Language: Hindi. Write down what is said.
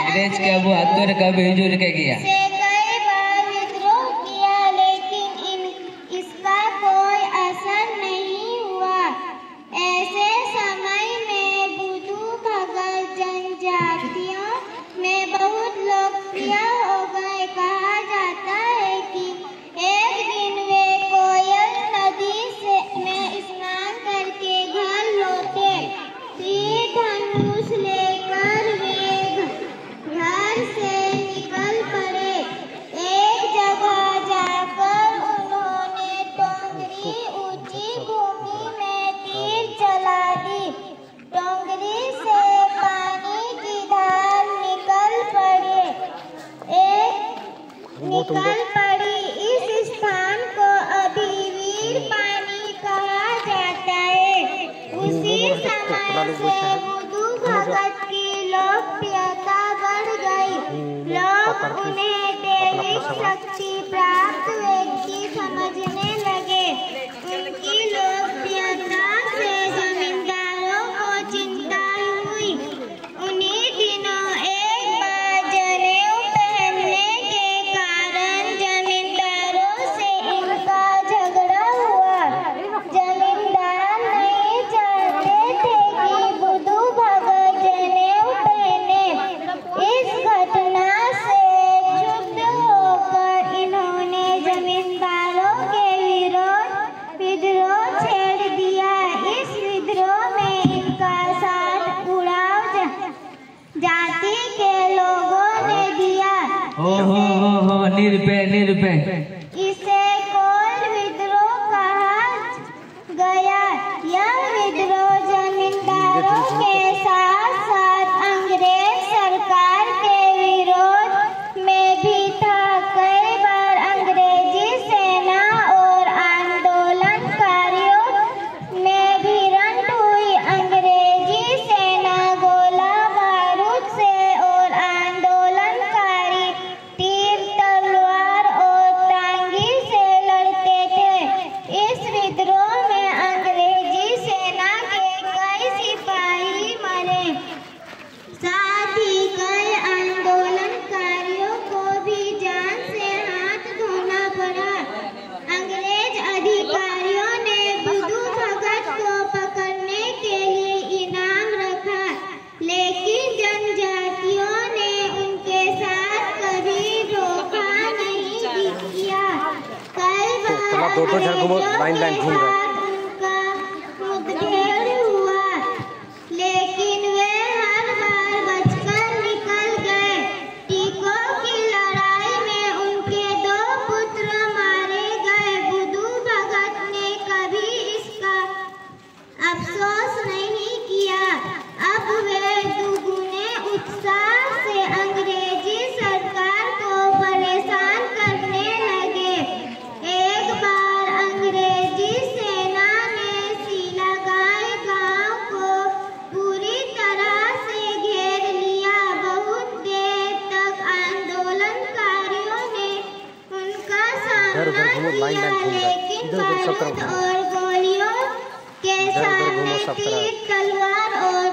अंग्रेज का बहादुर कब हिजूर के गया से कई बार विद्रोह किया, लेकिन इसका कोई असर नहीं हुआ। ऐसे समय में बुद्धू भगत जनजातियों में बहुत लोकप्रिय हो गए। कहा जाता है कि एक दिन वे कोयल नदी में स्नान करके घर लौटे। तीर धनुष लेकर वे घर से निकल पड़े। एक जगह जाकर उन्होंने डोंगरी ऊंची भूमि में तीर चला दी। डोंगरी से पानी की धार निकल पड़ी। इस स्थान को अभी वीर पानी कहा जाता है। उसी समय से बुद्धू भगत की लोकप्रियता बढ़ गई। लोग उन्हें दैविक शक्ति प्राप्त व्यक्ति समझने लगे। उनकी लोकप्रियता से जमींदारों को चिंता हुई। उन्हीं दिनों एक बार जनेऊ पहनने के कारण जमींदारों से इनका झगड़ा हुआ। जमींदार नहीं चाहते थे कि बुद्धू भगत जनेऊ पहने। इस घटना से क्षुब्ध होकर इन्होंने जमींदारों के विद्रोह छेड़ दिया। इस विद्रोह में इनका साथ उड़ाव जाति के लोगों ने दिया। हो निरपे इसे कोल विद्रोह कहा गया। यह विद्रोह जमींदारों के साथ साथ अंग्रेज सरकार के विरोध में भी था। कई बार अंग्रेजी सेना और आंदोलनकारियों में भिड़ंत हुई। अंग्रेजी सेना गोला बारूद से और आंदोलनकारी तीर तलवार और टांगी से लड़ते थे। इस विद्रोह में अंग्रेजी सेना के कई सिपाही मरे। साथ ही कई आंदोलनकारियों को भी जान से हाथ धोना पड़ा। अंग्रेज अधिकारियों ने बुद्धू भगत को पकड़ने के लिए इनाम रखा, लेकिन जनजातियों ने उनके साथ कभी धोखा नहीं किया। कई बार अंग्रेजों के साथ उनका मुठभेड़ हुआ, लेकिन वे हर बार बचकर निकल गए। टीकों की लड़ाई में उनके 2 पुत्र मारे गए। बुद्धू भगत ने कभी इसका अफसोस नहीं किया। अब वे दुगुने उत्साह से अंग्रेजी सरकार को परेशान करने लगे। एक बार अंग्रेजी सेना ने सीलागाई गांव को पूरी तरह से घेर लिया। बहुत देर तक आंदोलनकारियों ने उनका सामना किया, लेकिन बारूद और गोलियों के सामने तीर तलवार और